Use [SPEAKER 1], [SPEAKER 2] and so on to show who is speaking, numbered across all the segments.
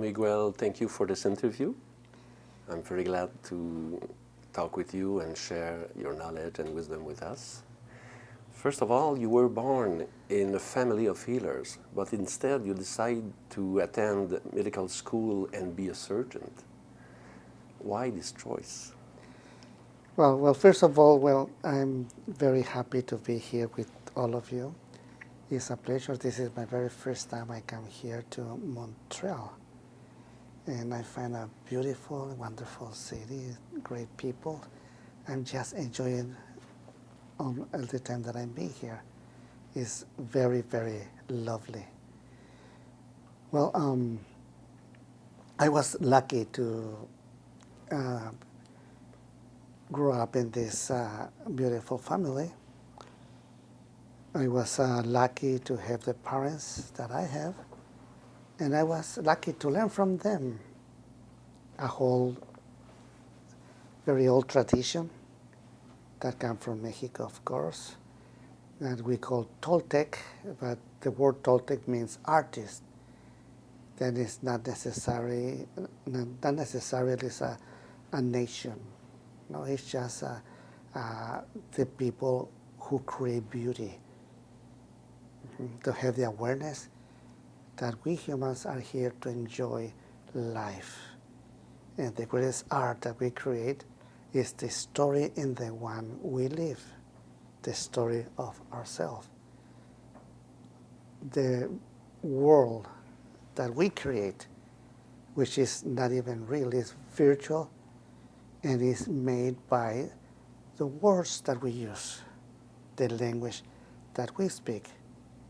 [SPEAKER 1] Miguel, thank you for this interview. I'm very glad to talk with you and share your knowledge and wisdom with us. First of all, you were born in a family of healers, but instead you decided to attend medical school and be a surgeon. Why this choice?
[SPEAKER 2] Well, first of all, I'm very happy to be here with all of you. It's a pleasure. This is my very first time I come here to Montreal. And I find a beautiful, wonderful city, great people. I'm just enjoying all the time that I'm being here. It's very, very lovely. Well, I was lucky to grow up in this beautiful family. I was lucky to have the parents that I have, and I was lucky to learn from them a whole very old tradition that comes from Mexico, of course, that we call Toltec, but the word Toltec means artist. That is not necessarily a nation. No, it's just the people who create beauty, to have the awareness that we humans are here to enjoy life. And the greatest art that we create is the story in the one we live, the story of ourselves. The world that we create, which is not even real, is virtual, and is made by the words that we use, the language that we speak.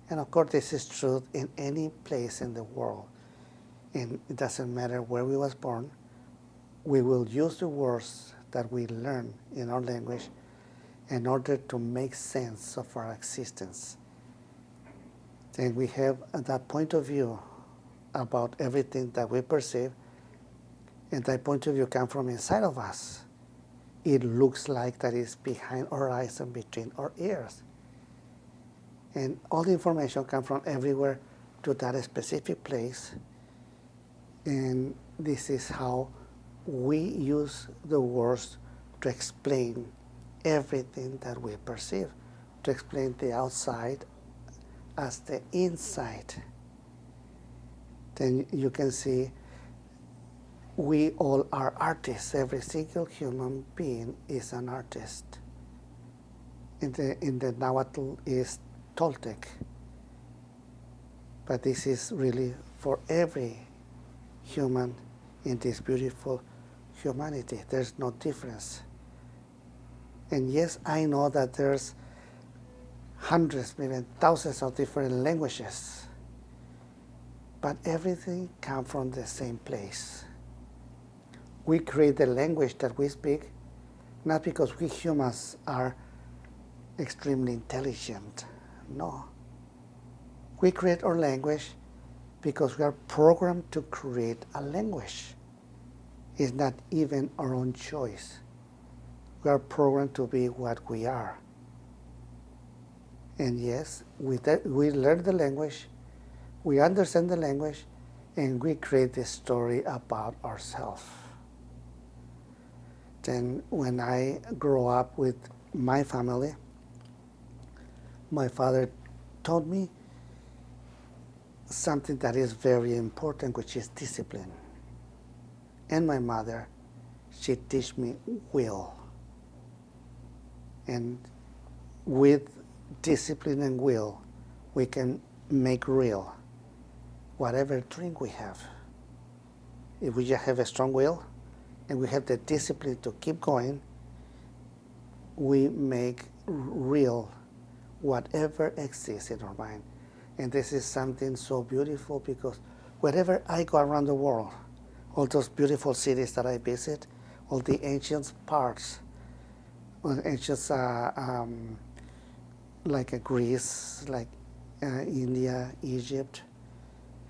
[SPEAKER 2] And of course, this is true in any place in the world. And it doesn't matter where we was born, we will use the words that we learn in our language in order to make sense of our existence. Then we have that point of view about everything that we perceive, and that point of view comes from inside of us. It looks like that is behind our eyes and between our ears. And all the information comes from everywhere to that specific place. And this is how we use the words to explain everything that we perceive, to explain the outside as the inside. Then you can see we all are artists. Every single human being is an artist. In the Nahuatl is Toltec. But this is really for every human in this beautiful humanity. There's no difference. And yes, I know that there's hundreds, maybe thousands of different languages, but everything comes from the same place. We create the language that we speak, not because we humans are extremely intelligent. No. We create our language because we are programmed to create a language. It's not even our own choice. We are programmed to be what we are. And yes, we learn the language, we understand the language, and we create this story about ourselves. Then when I grow up with my family, my father taught me something that is very important, which is discipline. And my mother, she taught me will. And with discipline and will, we can make real whatever dream we have. If we just have a strong will and we have the discipline to keep going, we make real whatever exists in our mind. And this is something so beautiful because wherever I go around the world, all those beautiful cities that I visit, all the ancient parts, ancient like Greece, like India, Egypt,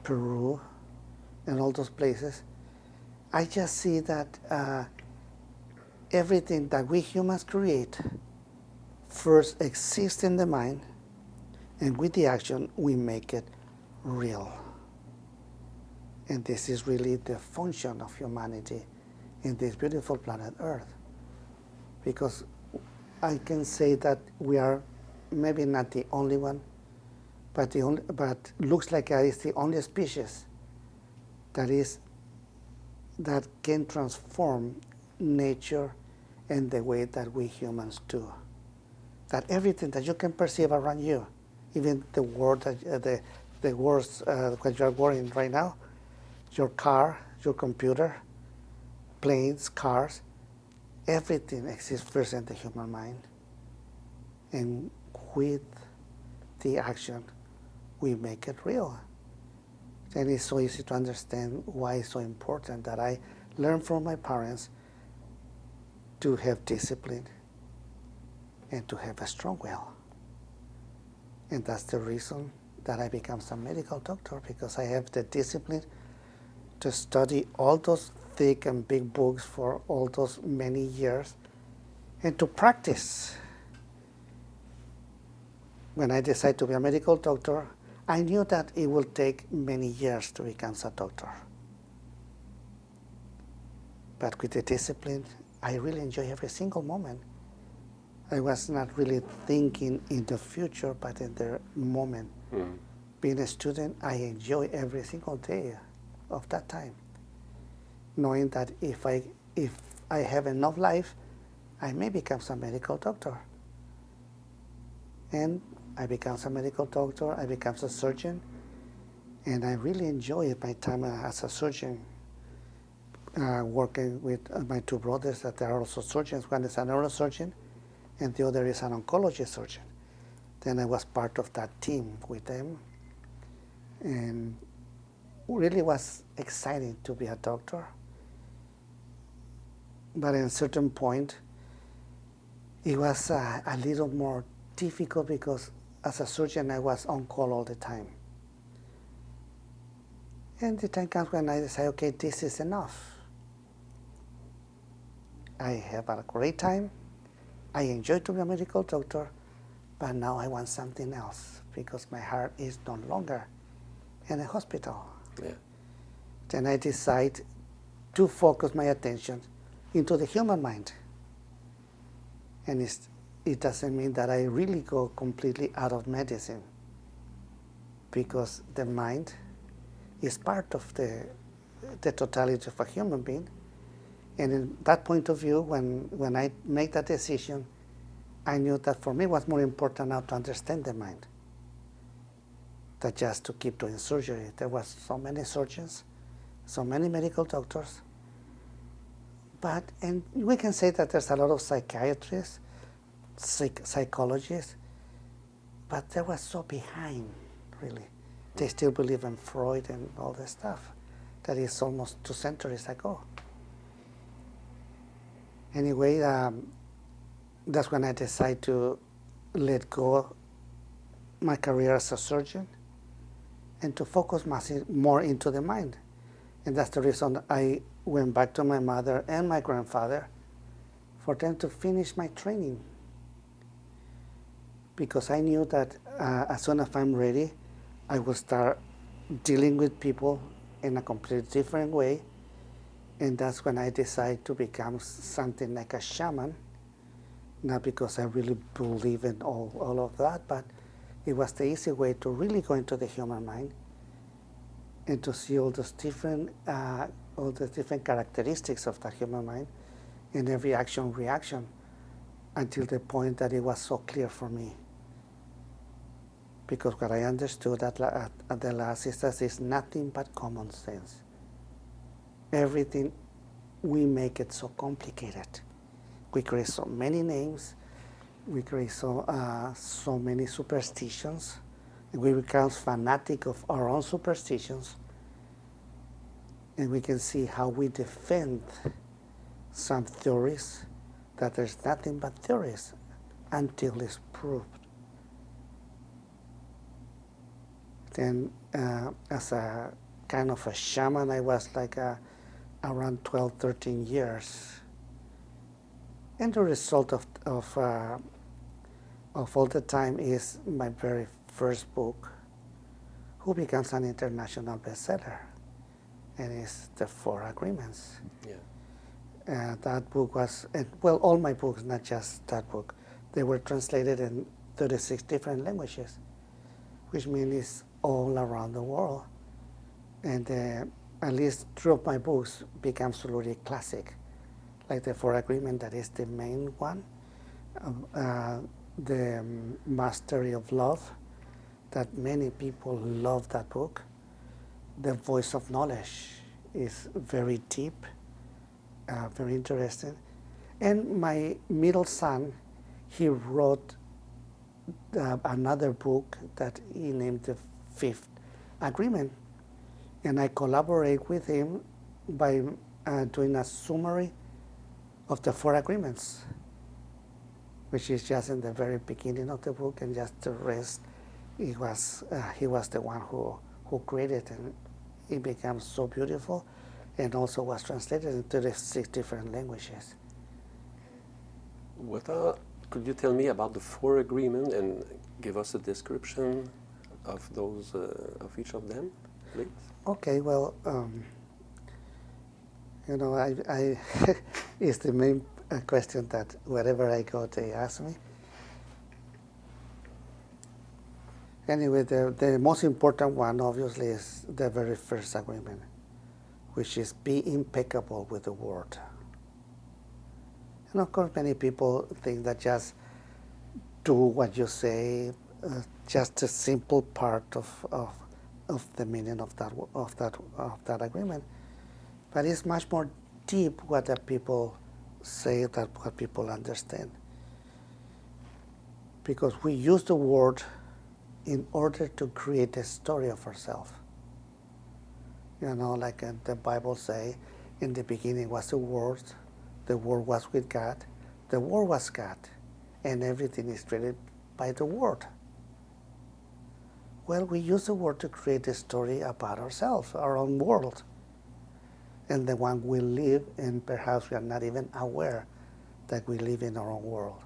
[SPEAKER 2] Peru, and all those places, I just see that everything that we humans create first exists in the mind, and with the action, we make it real. And this is really the function of humanity in this beautiful planet Earth. Because I can say that we are maybe not the only one, but looks like it's the only species that can transform nature in the way that we humans do. That everything that you can perceive around you, even the world, the words what you're wearing right now, your car, your computer, planes, cars, everything exists first in the human mind. And with the action, we make it real. And it's so easy to understand why it's so important that I learned from my parents to have discipline and to have a strong will. And that's the reason that I became a medical doctor, because I have the discipline to study all those thick and big books for all those many years and to practice. When I decided to be a medical doctor, I knew that it will take many years to become a doctor. But with the discipline, I really enjoy every single moment. I was not really thinking in the future, but in the moment. Mm. Being a student, I enjoy every single day of that time, knowing that if I have enough life, I may become a medical doctor. And I became a medical doctor, I became a surgeon, and I really enjoy my time as a surgeon, working with my two brothers that are also surgeons. One is a neurosurgeon, and the other is an oncology surgeon. Then I was part of that team with them, and really was exciting to be a doctor. But at a certain point, it was a little more difficult because as a surgeon, I was on call all the time. And the time comes when I decide, okay, this is enough. I have a great time. I enjoy to be a medical doctor, but now I want something else because my heart is no longer in a hospital. Yeah. Then I decide to focus my attention into the human mind. And it doesn't mean that I really go completely out of medicine, because the mind is part of the totality of a human being. And in that point of view, when I make that decision, I knew that for me it was more important now to understand the mind than just to keep doing surgery. There was so many surgeons, so many medical doctors, and we can say that there's a lot of psychiatrists, psychologists, but they were so behind, really. They still believe in Freud and all this stuff. That is almost 2 centuries ago. Anyway, that's when I decided to let go my career as a surgeon and to focus more into the mind. And that's the reason I went back to my mother and my grandfather for them to finish my training. Because I knew that as soon as I'm ready, I will start dealing with people in a completely different way. And that's when I decided to become something like a shaman, not because I really believe in all of that, but it was the easy way to really go into the human mind and to see all the different characteristics of that human mind and every action-reaction until the point that it was so clear for me. Because what I understood at the last is that it's nothing but common sense. Everything, we make it so complicated. We create so many names, we create so many superstitions, and we become fanatic of our own superstitions, and we can see how we defend some theories that there's nothing but theories until it's proved. Then as a kind of a shaman, I was like around 12, 13 years. And the result of all the time is my very first book, who becomes an international bestseller. and it's the Four Agreements.
[SPEAKER 1] Yeah.
[SPEAKER 2] That book was, well, all my books, not just that book, they were translated in 36 different languages, which means it's all around the world. And at least 3 of my books become absolutely classic, like the Four Agreement, that is the main one, the Mastery of Love, that many people love that book. The Voice of Knowledge is very deep, very interesting. And my middle son, he wrote another book that he named the Fifth Agreement. And I collaborate with him by doing a summary of the Four Agreements, which is just in the very beginning of the book, and just the rest, he was the one who created it, and it became so beautiful, and also was translated into the 6 different languages.
[SPEAKER 1] Could you tell me about the Four Agreements and give us a description of those, of each of them, please?
[SPEAKER 2] Okay, well, you know, I it's the main question that wherever I go, they ask me. Anyway, the most important one, obviously, is the very first agreement, which is be impeccable with the word. And of course, many people think that just do what you say, just a simple part of the meaning of that agreement. But it's much more deep what the people say than what people understand. Because we use the word in order to create a story of ourselves. You know, like the Bible say, in the beginning was the Word was with God, the Word was God, and everything is created by the Word. Well, we use the word to create a story about ourselves, our own world, and the one we live in. Perhaps we are not even aware that we live in our own world.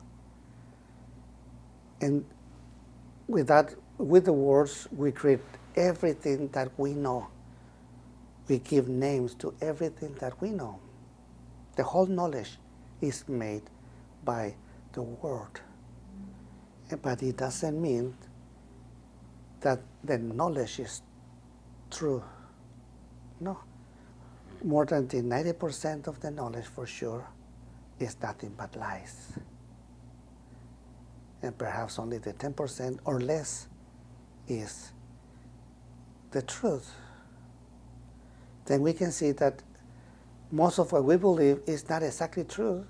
[SPEAKER 2] And with the words, we create everything that we know. We give names to everything that we know. The whole knowledge is made by the word. But it doesn't mean that the knowledge is true. No. More than the 90% of the knowledge, for sure, is nothing but lies. And perhaps only the 10% or less is the truth. Then we can see that most of what we believe is not exactly true,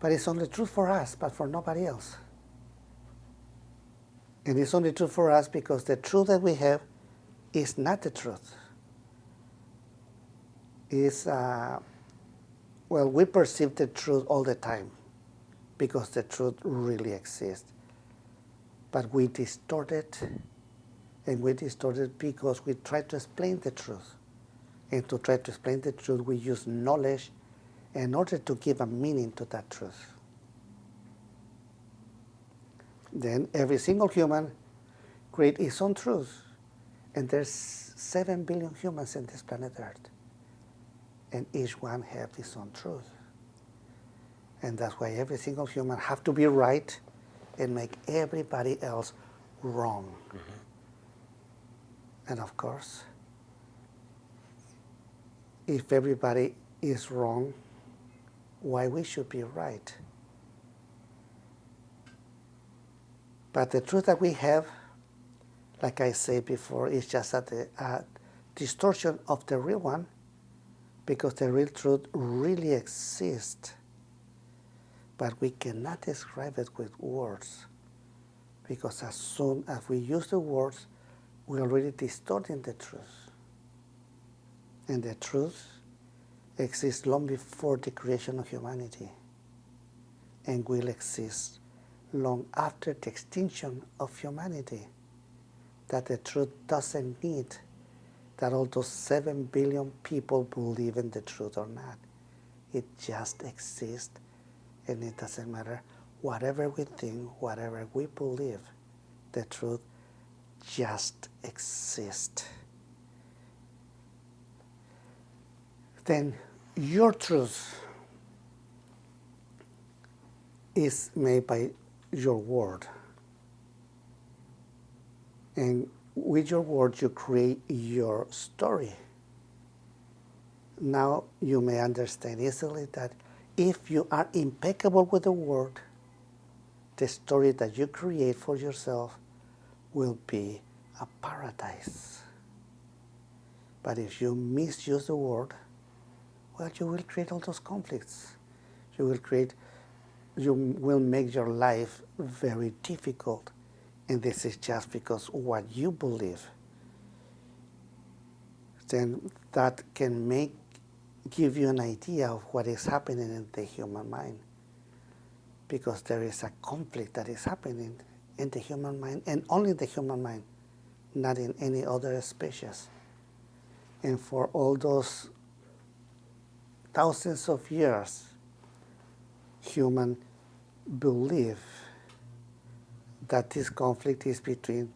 [SPEAKER 2] but it's only true for us, but for nobody else. And it's only true for us because the truth that we have is not the truth. It's, we perceive the truth all the time because the truth really exists. But we distort it, and we distort it because we try to explain the truth. And to try to explain the truth, we use knowledge in order to give a meaning to that truth. Then every single human creates his own truth. And there's 7 billion humans in this planet Earth. And each one has his own truth. And that's why every single human has to be right and make everybody else wrong. Mm-hmm. And of course, if everybody is wrong, why we should be right? But the truth that we have, like I said before, is just a distortion of the real one, because the real truth really exists. But we cannot describe it with words, because as soon as we use the words, we're already distorting the truth. And the truth exists long before the creation of humanity, and will exist long after the extinction of humanity. That the truth doesn't need that all those 7 billion people believe in the truth or not. It just exists, and it doesn't matter whatever we think, whatever we believe, the truth just exists. then your truth is made by your word. And with your word, you create your story. Now you may understand easily that if you are impeccable with the word, the story that you create for yourself will be a paradise. But if you misuse the word, well, you will create all those conflicts. You will make your life very difficult. And this is just because what you believe. Then that can give you an idea of what is happening in the human mind. Because there is a conflict that is happening in the human mind, and only the human mind, not in any other species. And for all those thousands of years, humans believe that this conflict is between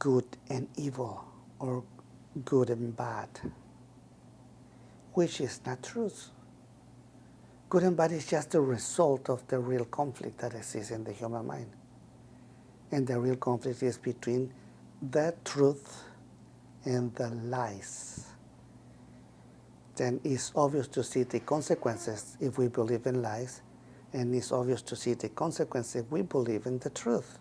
[SPEAKER 2] good and evil, or good and bad, which is not truth. Good and bad is just the result of the real conflict that exists in the human mind. And the real conflict is between the truth and the lies. Then it's obvious to see the consequences if we believe in lies, and it's obvious to see the consequences if we believe in the truth.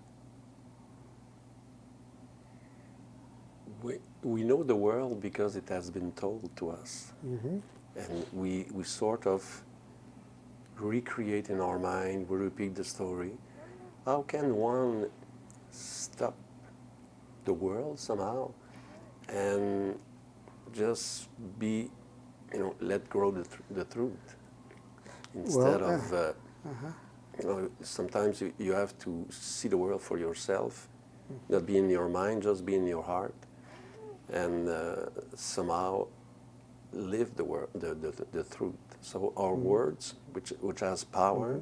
[SPEAKER 1] We know the world because it has been told to us. Mm-hmm. And we sort of recreate in our mind, we repeat the story. How can one stop the world somehow and just be, let grow the truth instead of, sometimes you have to see the world for yourself, not be in your mind, just be in your heart, and somehow live the truth. So our words, which has power,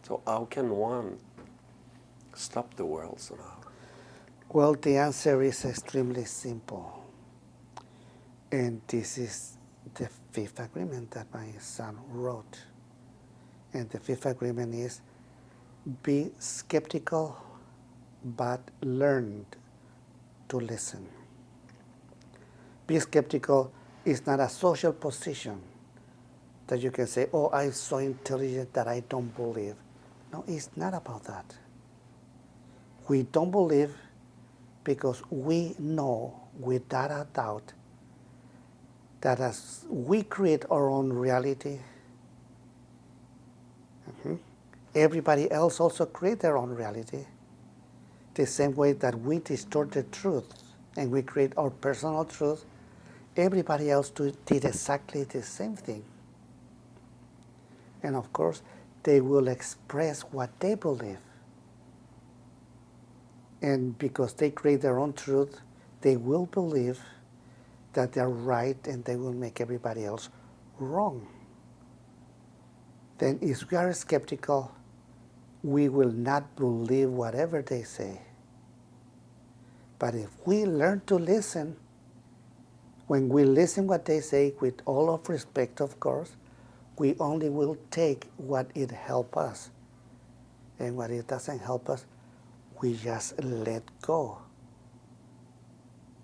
[SPEAKER 1] so how can one stop the world somehow?
[SPEAKER 2] Well, the answer is extremely simple. And this is the fifth agreement that my son wrote. And the fifth agreement is, be skeptical, but learn to listen. Be skeptical is not a social position that you can say, oh, I'm so intelligent that I don't believe. No, it's not about that. We don't believe because we know without a doubt that as we create our own reality, everybody else also creates their own reality. The same way that we distort the truth and we create our personal truth, everybody else did exactly the same thing. And of course, they will express what they believe. And because they create their own truth, they will believe that they're right and they will make everybody else wrong. Then if we are skeptical, we will not believe whatever they say. But if we learn to listen, when we listen what they say with all of respect, of course, we only will take what it helps us. And what it doesn't help us, we just let go.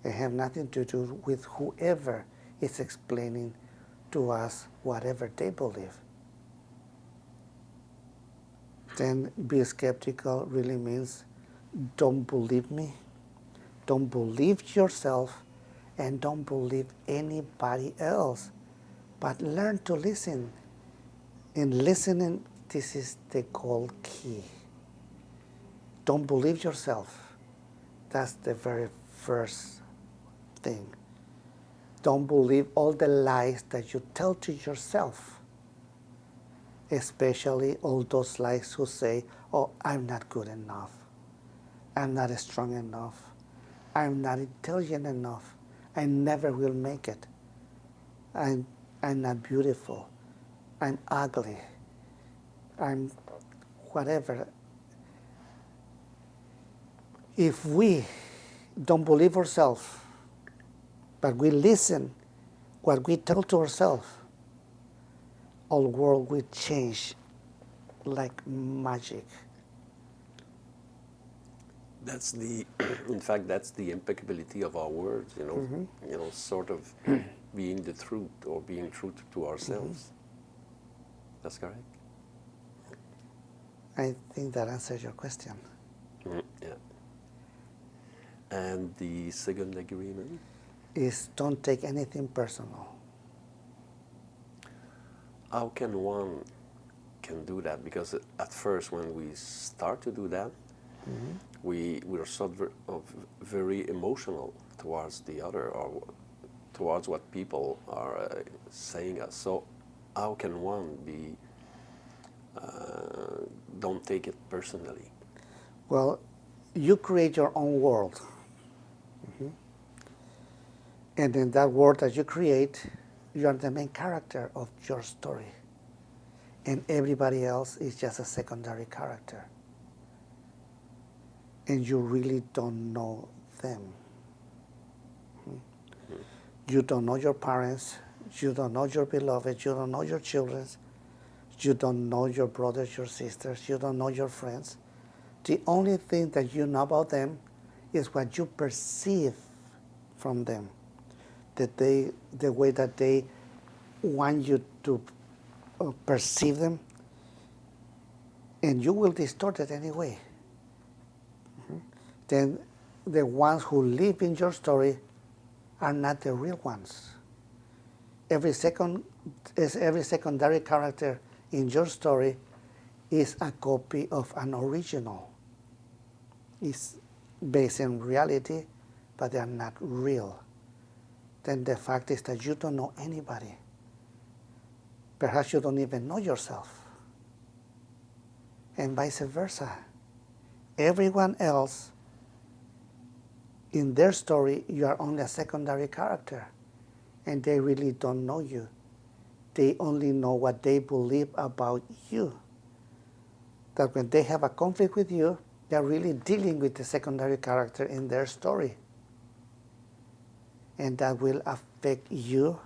[SPEAKER 2] It has nothing to do with whoever is explaining to us whatever they believe. Then be skeptical really means don't believe me, don't believe yourself, and don't believe anybody else. But learn to listen. In listening, this is the gold key. Don't believe yourself. That's the very first thing. Don't believe all the lies that you tell to yourself. Especially all those lies who say, oh, I'm not good enough. I'm not strong enough. I'm not intelligent enough. I never will make it. I'm not beautiful. I'm ugly. I'm whatever. If we don't believe ourselves, but we listen what we tell to ourselves, our world will change like magic.
[SPEAKER 1] That's the, in fact, that's the impeccability of our words, you know, sort of being the truth or being true to ourselves. That's correct.
[SPEAKER 2] I think that answers your question.
[SPEAKER 1] Yeah. And the second agreement
[SPEAKER 2] is don't take anything personal.
[SPEAKER 1] How can one can do that? Because at first, when we start to do that, we're sort of very emotional towards the other or towards what people are saying us. So how can one be, don't take it personally?
[SPEAKER 2] Well, you create your own world. And in that world that you create, you are the main character of your story. And everybody else is just a secondary character. And you really don't know them. You don't know your parents, you don't know your beloved, you don't know your children, you don't know your brothers, your sisters, you don't know your friends. The only thing that you know about them is what you perceive from them, the way that they want you to perceive them, and you will distort it anyway. Then the ones who live in your story are not the real ones. Every secondary character in your story is a copy of an original. It's based in reality, but they are not real. Then the fact is that you don't know anybody. Perhaps you don't even know yourself. And vice versa. Everyone else, in their story, you are only a secondary character, and they really don't know you. They only know what they believe about you. That when they have a conflict with you, they're really dealing with the secondary character in their story. And that will affect you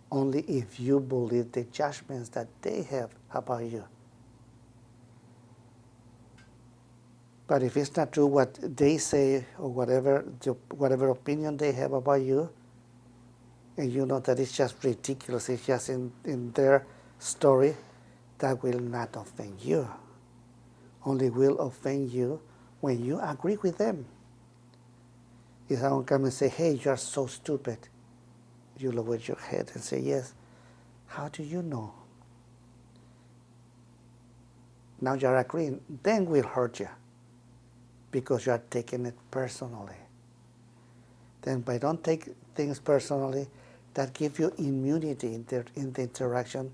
[SPEAKER 2] only if you believe the judgments that they have about you. But if it's not true what they say or whatever opinion they have about you, and you know that it's just ridiculous, it's just in their story, that will not offend you. Only will offend you when you agree with them. If someone comes and say, hey, you are so stupid, you lower your head and say, yes. How do you know? Now you're agreeing, then will hurt you because you are taking it personally. Then by don't take things personally, that gives you immunity in the interaction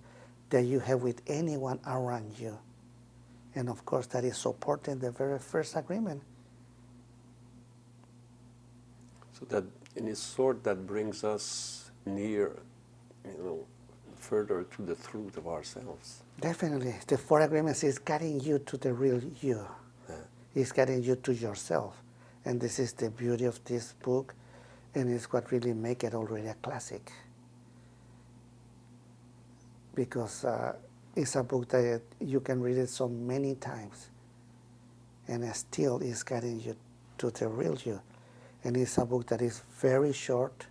[SPEAKER 2] that you have with anyone around you. And of course, that is supporting the very first agreement.
[SPEAKER 1] So that, in a sort, that brings us near, further to the truth of ourselves.
[SPEAKER 2] Definitely. The four agreements is getting you to the real you.
[SPEAKER 1] Yeah.
[SPEAKER 2] It's getting you to yourself. And this is the beauty of this book, and it's what really makes it already a classic. Because it's a book that you can read it so many times, and it still is getting you to the real you. And it's a book that is very short,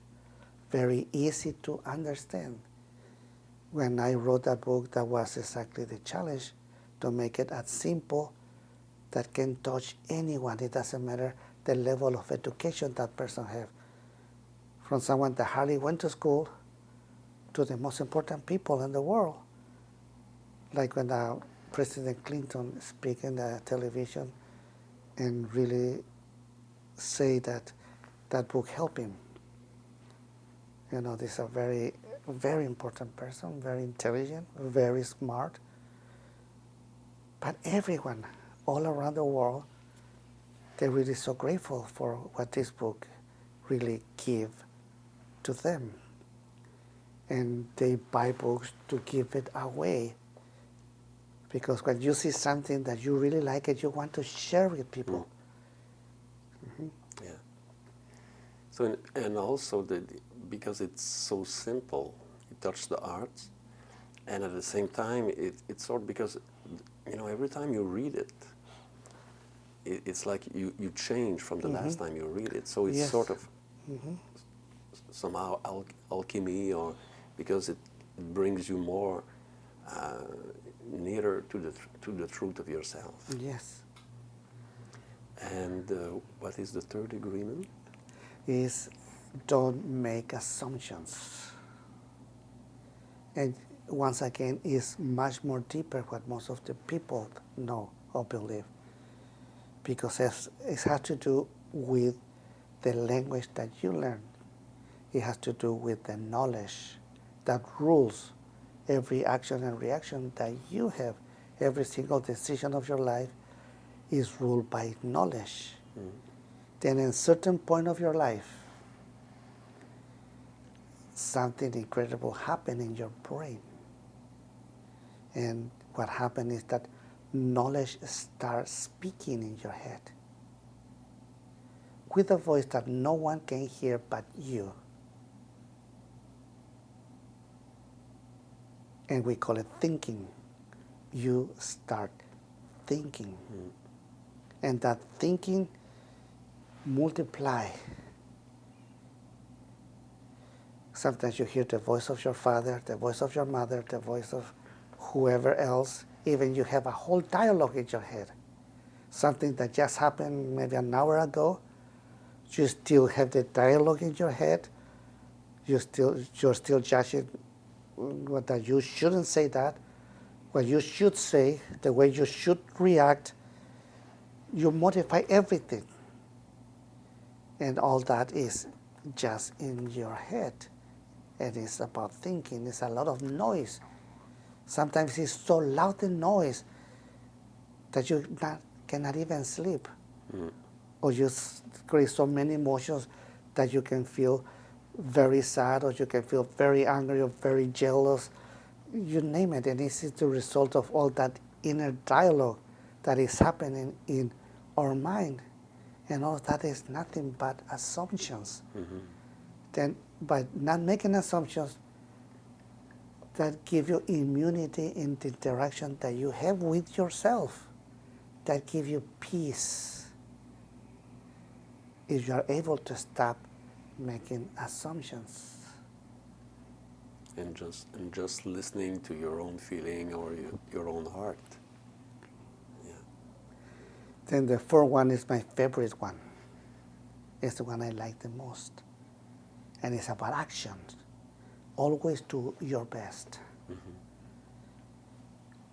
[SPEAKER 2] very easy to understand. When I wrote that book, that was exactly the challenge, to make it as simple that can touch anyone. It doesn't matter the level of education that person has. From someone that hardly went to school to the most important people in the world. Like when President Clinton speak in the television and really say that that book helped him. This is a very, very important person, very intelligent, very smart. But everyone, all around the world, they're really so grateful for what this book really give to them. And they buy books to give it away. Because when you see something that you really like it, you want to share with people.
[SPEAKER 1] Yeah. So, and also because it's so simple, it touches the heart, and at the same time, it's sort of because, every time you read it, it's like you change from the last time you read it. So it's sort of somehow alchemy, or because it brings you more nearer to the truth of yourself.
[SPEAKER 2] Yes.
[SPEAKER 1] And what is the third agreement?
[SPEAKER 2] Is don't make assumptions. And once again, is much more deeper what most of the people know or believe, because it has to do with the language that you learn. It has to do with the knowledge that rules every action and reaction that you have. Every single decision of your life is ruled by knowledge. Then at a certain point of your life, something incredible happened in your brain. And what happened is that knowledge starts speaking in your head with a voice that no one can hear but you. And we call it thinking. You start thinking. And that thinking multiply. Sometimes you hear the voice of your father, the voice of your mother, the voice of whoever else. Even you have a whole dialogue in your head. Something that just happened maybe an hour ago, you still have the dialogue in your head. You're still judging that you shouldn't say that, what you should say, the way you should react. You modify everything. And all that is just in your head. And it's about thinking. It's a lot of noise. Sometimes it's so loud the noise that you cannot even sleep. Or you create so many emotions that you can feel very sad, or you can feel very angry, or very jealous. You name it. And this is the result of all that inner dialogue that is happening in our mind. And all that is nothing but assumptions. Then by not making assumptions, that give you immunity in the interaction that you have with yourself, that give you peace. If you are able to stop making assumptions.
[SPEAKER 1] And just listening to your own feeling or your own heart. Yeah.
[SPEAKER 2] Then the fourth one is my favorite one. It's the one I like the most. And it's about action. Always do your best.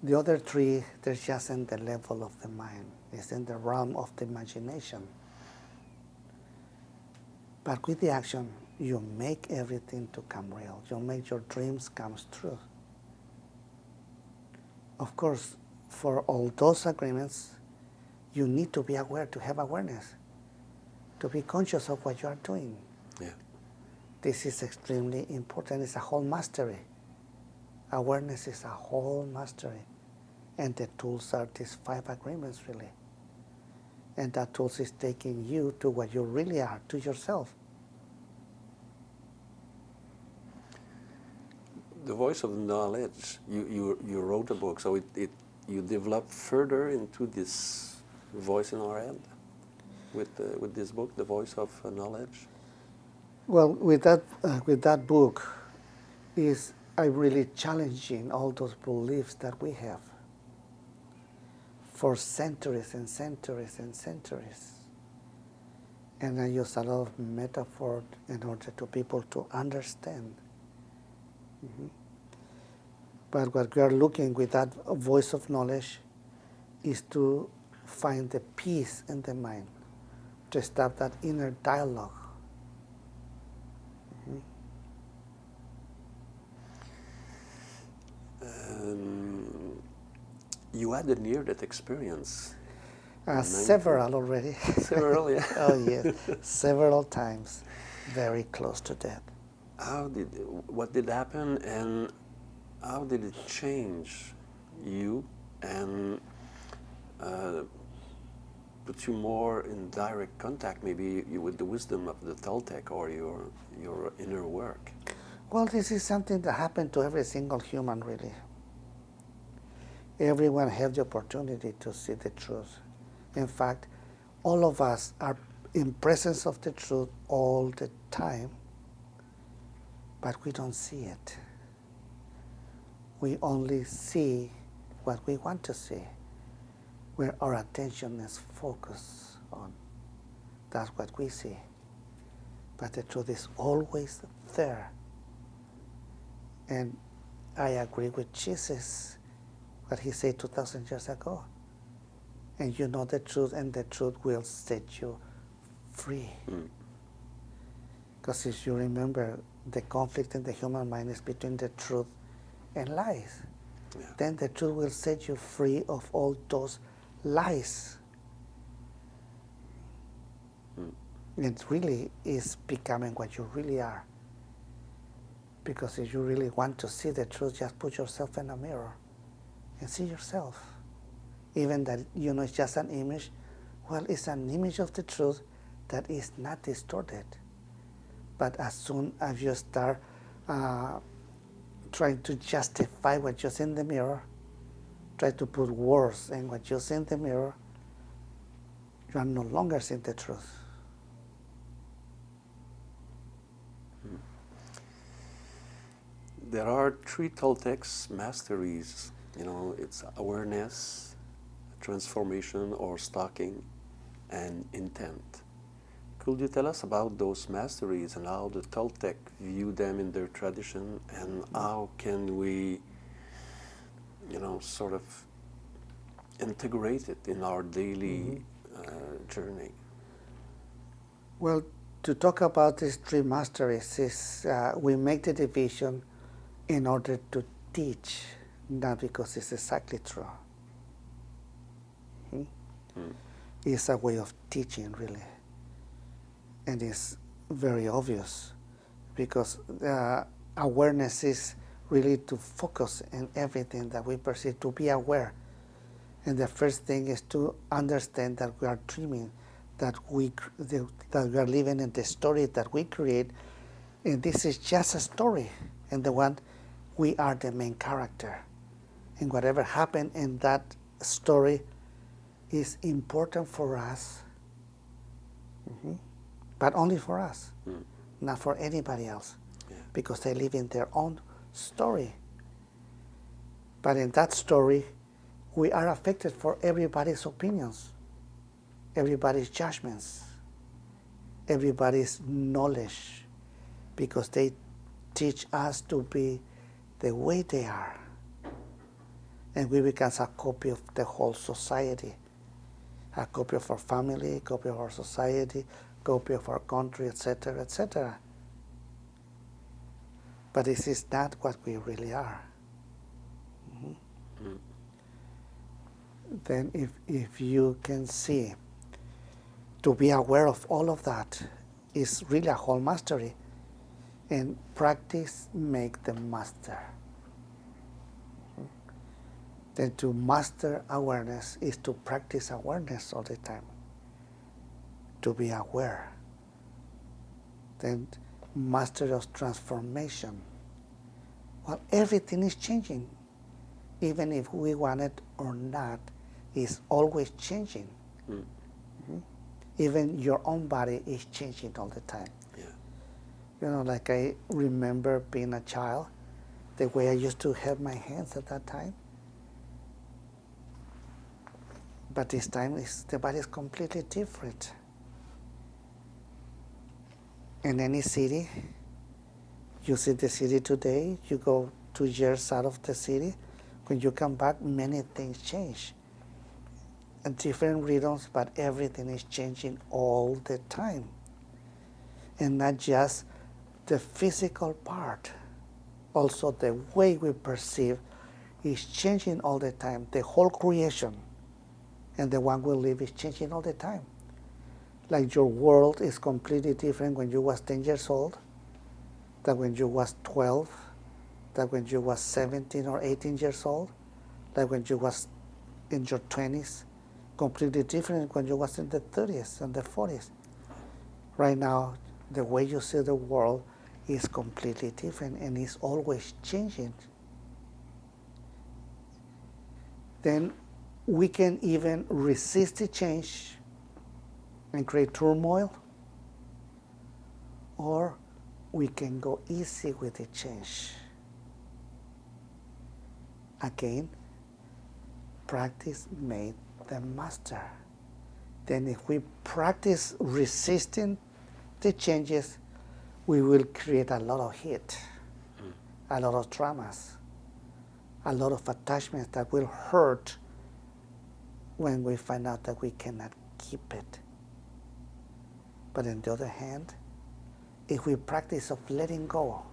[SPEAKER 2] The other three, they're just in the level of the mind. It's in the realm of the imagination. But with the action, you make everything to come real. You make your dreams come true. Of course, for all those agreements, you need to be aware, to have awareness, to be conscious of what you are doing.
[SPEAKER 1] Yeah.
[SPEAKER 2] This is extremely important. It's a whole mastery. Awareness is a whole mastery. And the tools are these 5 agreements, really. And that tools is taking you to what you really are, to yourself.
[SPEAKER 1] The voice of knowledge, you wrote a book, so you developed further into this voice in our head with this book, The Voice of Knowledge?
[SPEAKER 2] Well, with that book, I'm really challenging all those beliefs that we have for centuries and centuries and centuries. And I use a lot of metaphor in order to people to understand. But what we are looking with that voice of knowledge is to find the peace in the mind, to stop that inner dialogue.
[SPEAKER 1] You had a near-death experience.
[SPEAKER 2] Several already.
[SPEAKER 1] Several, yeah.
[SPEAKER 2] Oh yes, several times, very close to death.
[SPEAKER 1] What did happen, and how did it change you? And puts you more in direct contact, maybe with the wisdom of the Toltec or your inner work?
[SPEAKER 2] Well, this is something that happened to every single human, really. Everyone has the opportunity to see the truth. In fact, all of us are in presence of the truth all the time, but we don't see it. We only see what we want to see, where our attention is focused on. That's what we see. But the truth is always there. And I agree with Jesus, what he said 2,000 years ago. And you know the truth, and the truth will set you free. Because if you remember, the conflict in the human mind is between the truth and lies.
[SPEAKER 1] Yeah.
[SPEAKER 2] Then the truth will set you free of all those lies. It really is becoming what you really are. Because if you really want to see the truth, just put yourself in a mirror and see yourself. Even that, it's just an image. Well, it's an image of the truth that is not distorted. But as soon as you start trying to justify what you see in the mirror, try to put words in what you see in the mirror, you are no longer seeing the truth.
[SPEAKER 1] There are 3 Toltec's masteries. It's awareness, transformation or stalking, and intent. Could you tell us about those masteries and how the Toltec view them in their tradition, and how can we, sort of integrate it in our daily journey?
[SPEAKER 2] Well, to talk about these 3 masteries is we make the division in order to teach, not because it's exactly true. It's a way of teaching, really. And it's very obvious, because awareness is really to focus in everything that we perceive, to be aware. And the first thing is to understand that we are dreaming, that we are living in the story that we create, and this is just a story, and the one we are the main character. And whatever happened in that story is important for us, but only for us, not for anybody else, because they live in their own story. But in that story, we are affected for everybody's opinions, everybody's judgments, everybody's knowledge, because they teach us to be the way they are. And we become a copy of the whole society, a copy of our family, a copy of our society, copy of our country, etc., etc. But this is not what we really are. Then if you can see, to be aware of all of that is really a whole mastery. And practice make the master. Then to master awareness is to practice awareness all the time. To be aware. Then master of transformation. Well, everything is changing. Even if we want it or not, it's always changing. Even your own body is changing all the time. Like I remember being a child, the way I used to have my hands at that time. But this time, the body is completely different. In any city, you see the city today, you go 2 years out of the city, when you come back, many things change. And different rhythms, but everything is changing all the time. And not just the physical part, also the way we perceive is changing all the time. The whole creation and the one we live is changing all the time. Like your world is completely different when you was 10 years old, than when you was 12, than when you was 17 or 18 years old, than when you was in your 20s, completely different when you was in the 30s and the 40s. Right now, the way you see the world is completely different and is always changing. Then we can even resist the change and create turmoil, or we can go easy with the change. Again, practice made the master. Then if we practice resisting the changes, we will create a lot of hate, a lot of traumas, a lot of attachments that will hurt when we find out that we cannot keep it. But on the other hand, if we practice of letting go,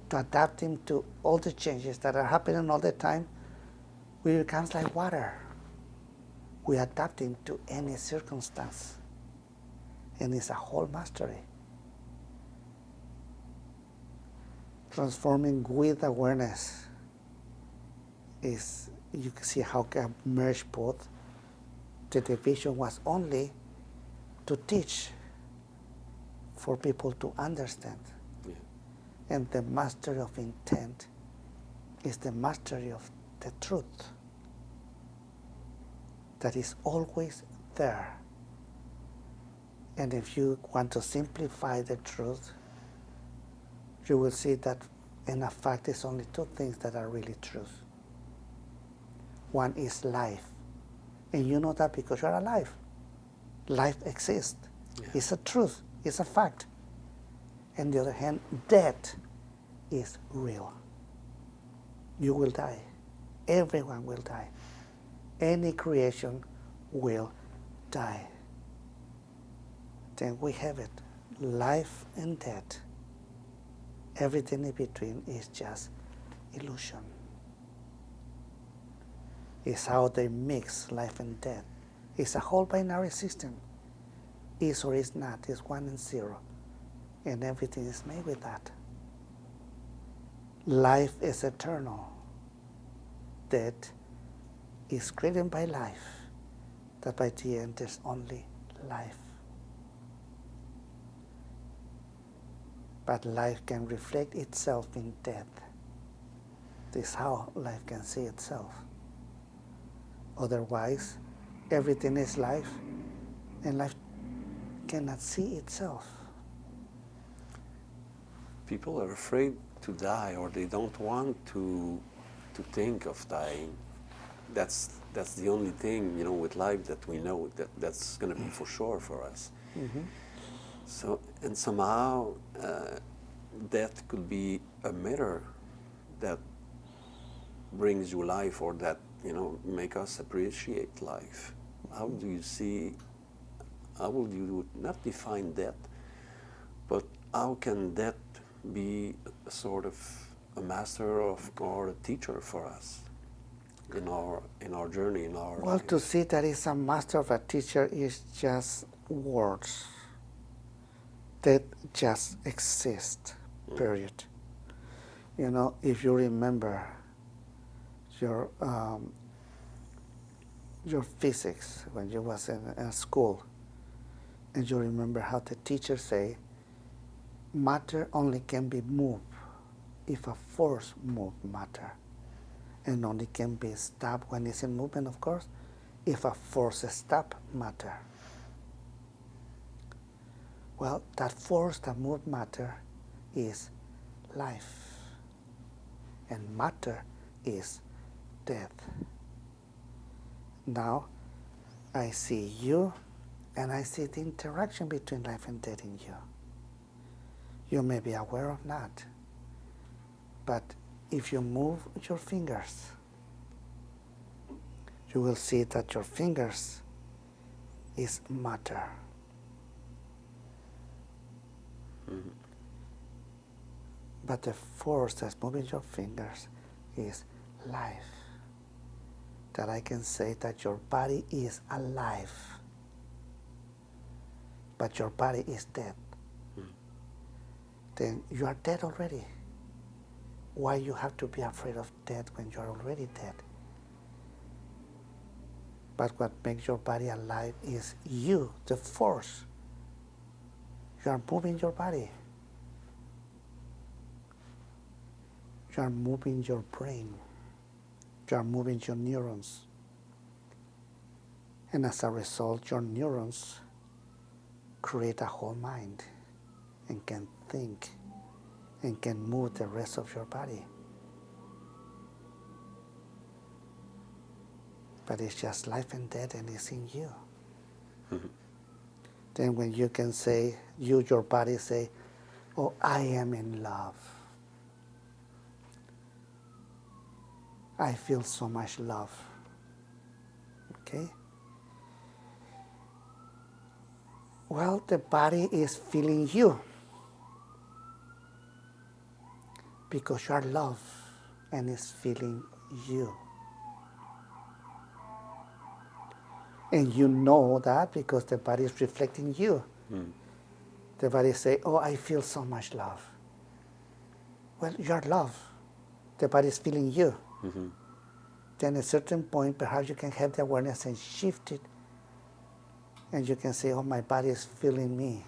[SPEAKER 2] to adapting to all the changes that are happening all the time, we become like water. We adapting to any circumstance. And it's a whole mastery. Transforming with awareness is, you can see how can merge both. The division was only to teach, for people to understand. Yeah. And the mastery of intent is the mastery of the truth that is always there. And if you want to simplify the truth, you will see that in fact there's only two things that are really truth. One is life. And you know that because you're alive. Life exists. Yeah. It's a truth. It's a fact. On the other hand, death is real. You will die. Everyone will die. Any creation will die. Then we have it. Life and death. Everything in between is just illusion. It's how they mix life and death. It's a whole binary system. Is or is not, is 1 and 0. And everything is made with that. Life is eternal. Death is created by life, that by the end there's only life. But life can reflect itself in death. This is how life can see itself. Otherwise, everything is life, and life cannot see itself.
[SPEAKER 1] People are afraid to die, or they don't want to think of dying. That's the only thing, with life that we know that's going to be for sure for us. Mm-hmm. So, and somehow death could be a mirror that brings you life, or that make us appreciate life. How do you see? How will you not define death, but how can death be a sort of a master or a teacher for us in our journey, in our
[SPEAKER 2] Well,
[SPEAKER 1] life?
[SPEAKER 2] to see that it's a master of a teacher is just words. That just exist, period. If you remember your physics when you was in school, and you remember how the teacher say, matter only can be moved if a force move matter, and only can be stopped when it's in movement, of course, if a force stop matter. Well, that force that moves matter is life, and matter is death. Now, I see you, and I see the interaction between life and death in you. You may be aware of that, but if you move your fingers, you will see that your fingers is matter. Mm-hmm. But the force that's moving your fingers is life. That I can say that your body is alive, but your body is dead. Mm-hmm. Then you are dead already. Why you have to be afraid of death when you are already dead? But what makes your body alive is you, the force. You are moving your body. You are moving your brain. You are moving your neurons. And as a result, your neurons create a whole mind and can think and can move the rest of your body. But it's just life and death, and it's in you. Mm-hmm. Then when you can say, your body say, oh, I am in love. I feel so much love. Okay? Well, the body is feeling you because you are love and it's feeling you. And you know that because the body is reflecting you. Mm. The body say, oh, I feel so much love. Well, you are love. The body is feeling you. Mm-hmm. Then at a certain point, perhaps you can have the awareness and shift it. And you can say, oh, my body is feeling me.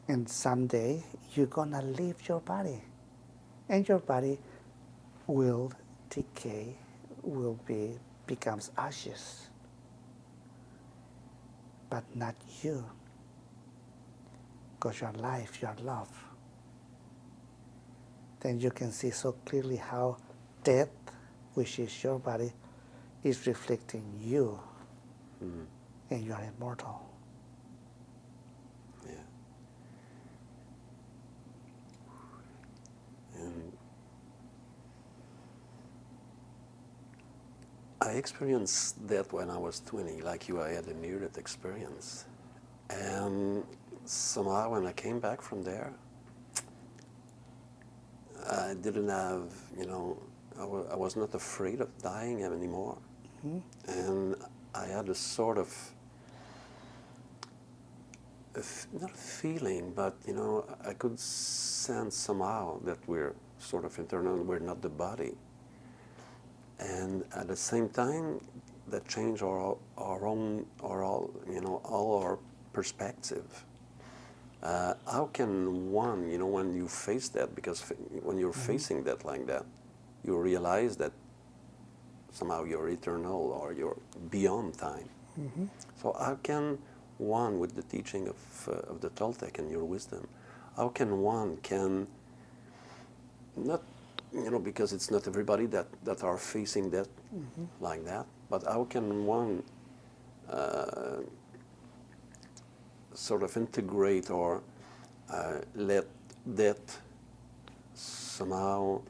[SPEAKER 2] And someday, you're going to leave your body. And your body will decay, becomes ashes. But not you. Because you're life, you're love. Then you can see so clearly how death, which is your body, is reflecting you. Mm-hmm. And you are immortal.
[SPEAKER 1] Yeah. And I experienced that when I was 20, like you, I had a near-death experience. And somehow when I came back from there, I didn't have, I was not afraid of dying anymore. Mm-hmm. And I had a sort of, not a feeling, but, I could sense somehow that we're sort of internal, we're not the body. And at the same time, that changed all our perspective. How can one, when you face that, because when you're mm-hmm. facing that like that, you realize that somehow you're eternal or you're beyond time. Mm-hmm. So how can one, with the teaching of the Toltec and your wisdom, how can one not, because it's not everybody that are facing that mm-hmm. like that, but how can one sort of integrate or let that somehow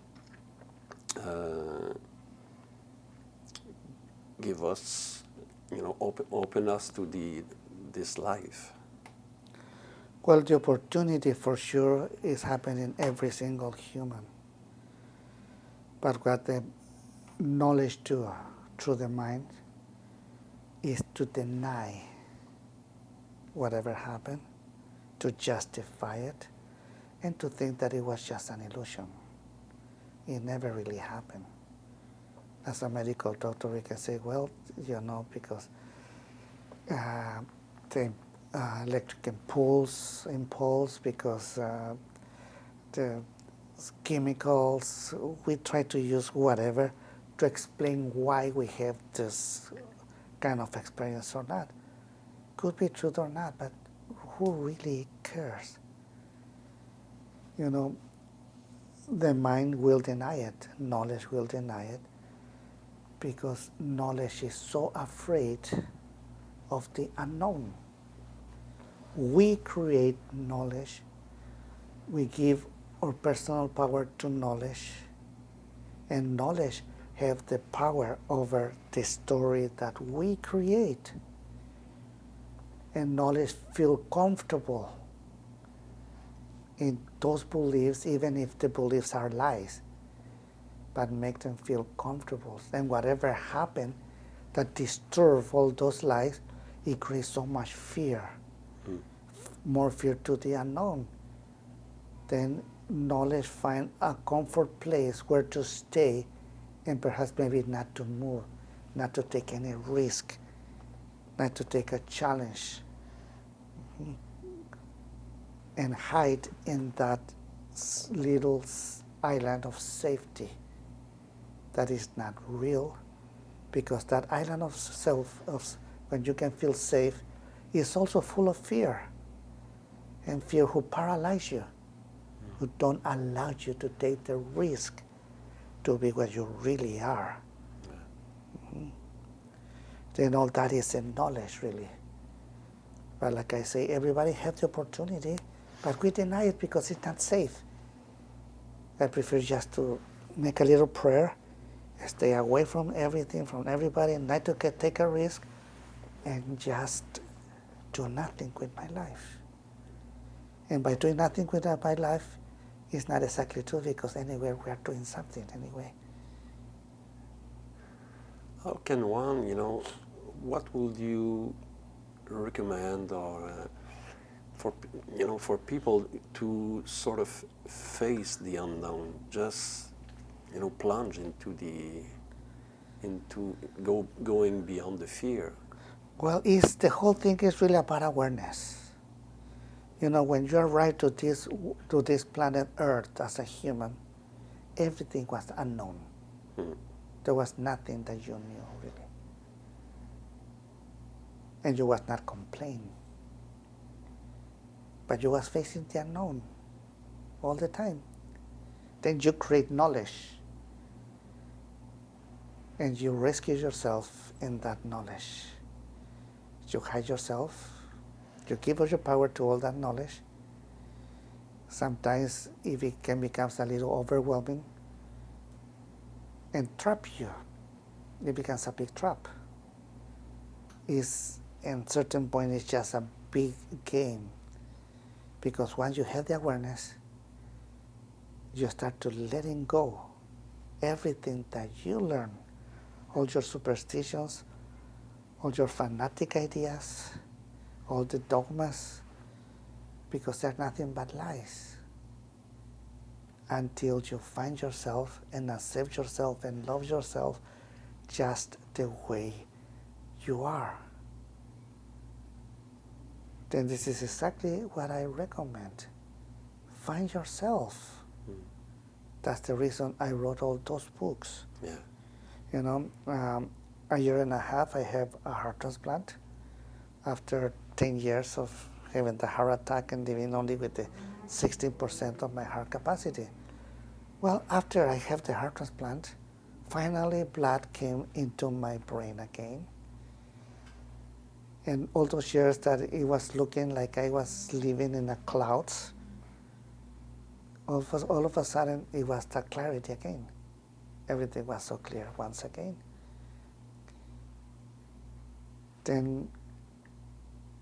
[SPEAKER 1] give us, open us to this life?
[SPEAKER 2] Well, the opportunity for sure is happening in every single human. But what the knowledge do through the mind is to deny whatever happened, to justify it, and to think that it was just an illusion. It never really happened. As a medical doctor, we can say, well, because the electric impulse, because the chemicals, we try to use whatever to explain why we have this kind of experience or not. Could be true or not, but who really cares? The mind will deny it, knowledge will deny it, because knowledge is so afraid of the unknown. We create knowledge, we give our personal power to knowledge, and knowledge have the power over the story that we create. And knowledge feel comfortable in those beliefs, even if the beliefs are lies, but make them feel comfortable. And whatever happened that disturb all those lies, it creates so much fear, more fear to the unknown. Then knowledge find a comfort place where to stay and perhaps maybe not to move not to take any risk, not to take a challenge, and hide in that little island of safety that is not real, because that island of when you can feel safe, is also full of fear, and fear who paralyze you, who don't allow you to take the risk to be what you really are. Then all that is in knowledge, really. But like I say, everybody has the opportunity, but we deny it because it's not safe. I prefer just to make a little prayer, stay away from everything, from everybody, not to take a risk, and just do nothing with my life. And by doing nothing with my life, it's not exactly true, because anyway we are doing something anyway.
[SPEAKER 1] How can one, what would you recommend, or for people to sort of face the unknown, just plunge going beyond the fear?
[SPEAKER 2] Well, the whole thing is really about awareness. When you arrived to this planet Earth as a human, everything was unknown. There was nothing that you knew, really. And you was not complaining. But you was facing the unknown all the time. Then you create knowledge. And you rescue yourself in that knowledge. You hide yourself. You give up your power to all that knowledge. Sometimes it can become a little overwhelming and trap you. It becomes a big trap. In certain point, it's just a big game. Because once you have the awareness, you start to letting go everything that you learn, all your superstitions, all your fanatic ideas, all the dogmas, because they're nothing but lies. Until you find yourself and accept yourself and love yourself just the way you are. Then this is exactly what I recommend. Find yourself. That's the reason I wrote all those books.
[SPEAKER 1] Yeah.
[SPEAKER 2] A year and a half I have a heart transplant. After 10 years of having the heart attack and living only with the 16% of my heart capacity. Well, after I have the heart transplant, finally blood came into my brain again. And all those years that it was looking like I was living in the clouds, all of a sudden it was that clarity again. Everything was so clear once again. Then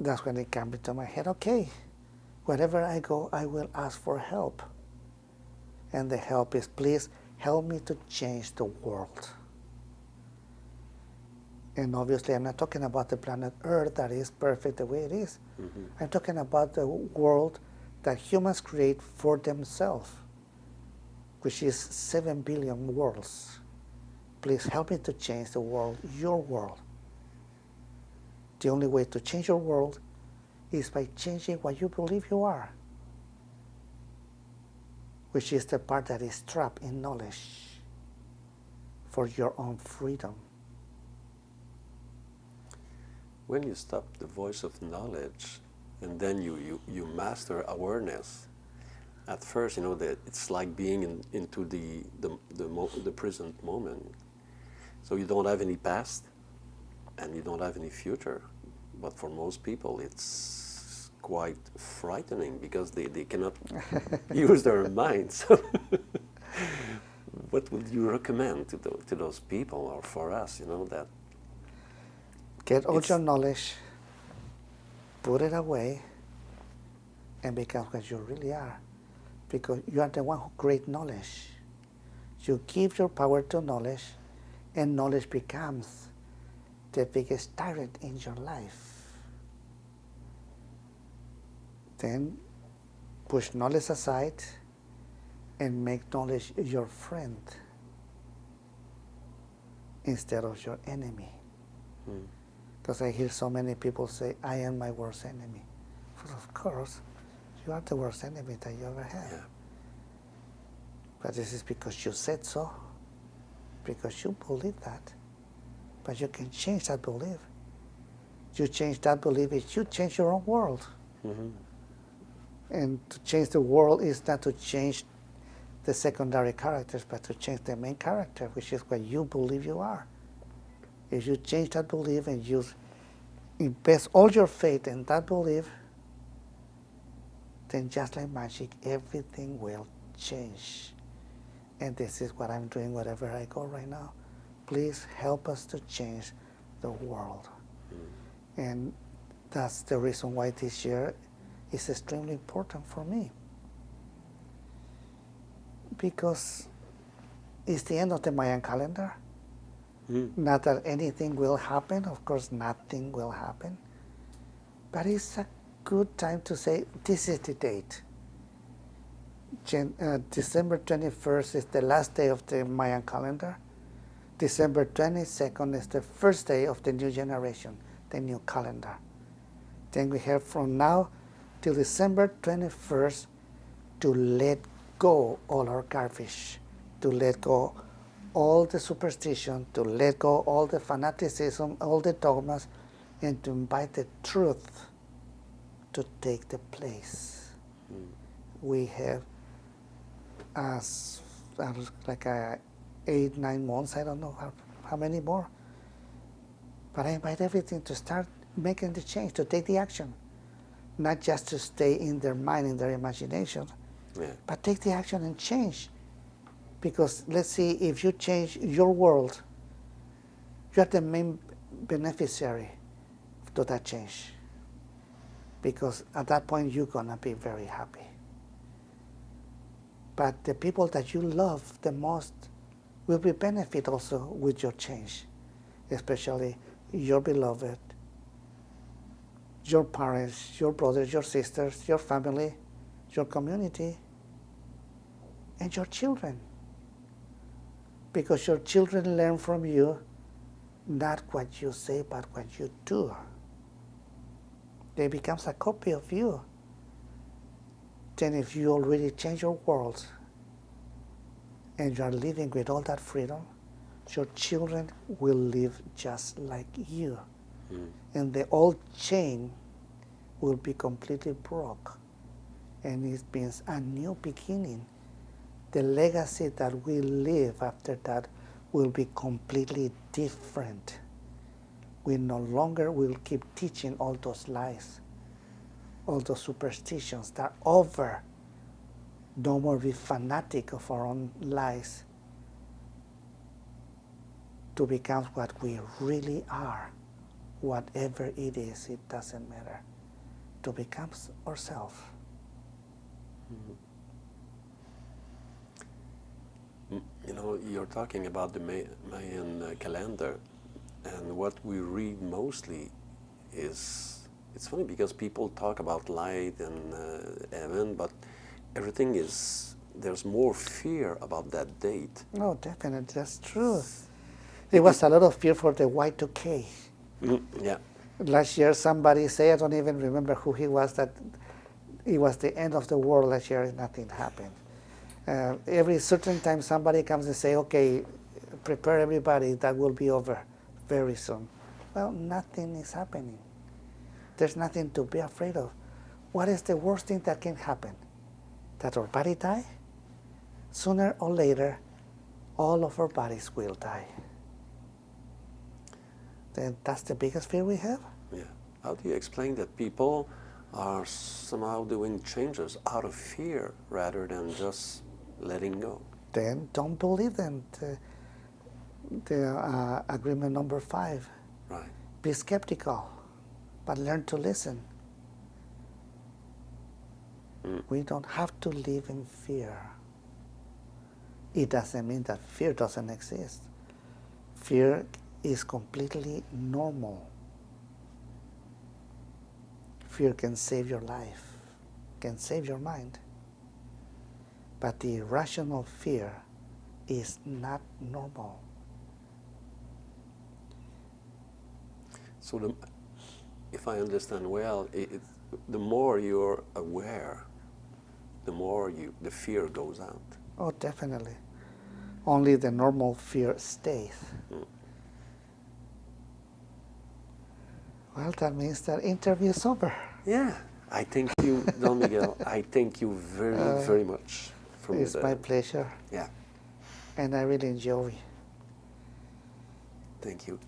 [SPEAKER 2] that's when it came into my head, okay, wherever I go, I will ask for help. And the help is, please help me to change the world. And obviously, I'm not talking about the planet Earth that is perfect the way it is. I'm talking about the world that humans create for themselves, which is 7 billion worlds. Please help me to change the world, your world. The only way to change your world is by changing what you believe you are, which is the part that is trapped in knowledge for your own freedom.
[SPEAKER 1] When you stop the voice of knowledge and then you master awareness, at first, that it's like being into the present moment. So you don't have any past and you don't have any future. But for most people, it's quite frightening because they cannot use their minds. What would you recommend to those people, or for us, that
[SPEAKER 2] get all your knowledge, put it away, and become what you really are. Because you are the one who creates knowledge. You give your power to knowledge, and knowledge becomes the biggest tyrant in your life. Then push knowledge aside and make knowledge your friend. instead of your enemy. Because I hear so many people say, I am my worst enemy. Well, of course, you are the worst enemy that you ever had.
[SPEAKER 1] Yeah.
[SPEAKER 2] But this is because you said so, because you believe that. But you can change that belief. You change that belief is you change your own world. And to change the world is not to change the secondary characters, but to change the main character, which is what you believe you are. If you change that belief and you invest all your faith in that belief, then just like magic, everything will change. And this is what I'm doing wherever I go right now. Please help us to change the world. And that's the reason why this year is extremely important for me. Because it's the end of the Mayan calendar. Not that anything will happen. Of course, nothing will happen. But it's a good time to say, this is the date. December 21st is the last day of the Mayan calendar. December 22nd is the first day of the new generation, the new calendar. Then we have from now till December 21st to let go all our garbage, to let go all the superstition, to let go all the fanaticism, all the dogmas, and to invite the truth to take the place. We have like 8-9 months, I don't know how many more. But I invite everything to start making the change, to take the action. Not just to stay in their mind, in their imagination, but take the action and change. Because let's see, if you change your world, you're the main beneficiary to that change. Because at that point, you're going to be very happy. But the people that you love the most will be benefit also with your change, especially your beloved, your parents, your brothers, your sisters, your family, your community, and your children. Because your children learn from you not what you say, but what you do. They become a copy of you. Then if you already change your world and you are living with all that freedom, your children will live just like you. And the old chain will be completely broke. And it means a new beginning. The legacy that we live after that will be completely different. We no longer will keep teaching all those lies, all those superstitions that are over. No more be fanatic of our own lies to become what we really are. Whatever it is, it doesn't matter. To become ourselves.
[SPEAKER 1] You know, you're talking about the Mayan calendar, and what we read mostly is, it's funny because people talk about light and heaven, but everything is, there's more fear about that date.
[SPEAKER 2] No, definitely, that's true. There was a lot of fear for the Y2K.
[SPEAKER 1] Yeah.
[SPEAKER 2] Last year, somebody said, I don't even remember who he was, that it was the end of the world last year and nothing happened. Every certain time, somebody comes and say, okay, prepare everybody, that will be over very soon. Well, nothing is happening. There's nothing to be afraid of. What is the worst thing that can happen? That our body die? Sooner or later, all of our bodies will die. Then that's the biggest fear we have?
[SPEAKER 1] Yeah. How do you explain that people are somehow doing changes out of fear rather than just letting go?
[SPEAKER 2] Then don't believe them. The agreement number 5.
[SPEAKER 1] Right.
[SPEAKER 2] Be skeptical, but learn to listen. We don't have to live in fear. It doesn't mean that fear doesn't exist. Fear is completely normal. Fear can save your life, can save your mind. But the irrational fear is not normal.
[SPEAKER 1] So if I understand well, the more you're aware, the more the fear goes out.
[SPEAKER 2] Oh, definitely. Only the normal fear stays.
[SPEAKER 1] Mm.
[SPEAKER 2] Well, that means that interview is over.
[SPEAKER 1] Yeah, I thank you, Don Miguel. I thank you very, very much.
[SPEAKER 2] It's my pleasure.
[SPEAKER 1] Yeah.
[SPEAKER 2] And I really enjoy.
[SPEAKER 1] Thank you.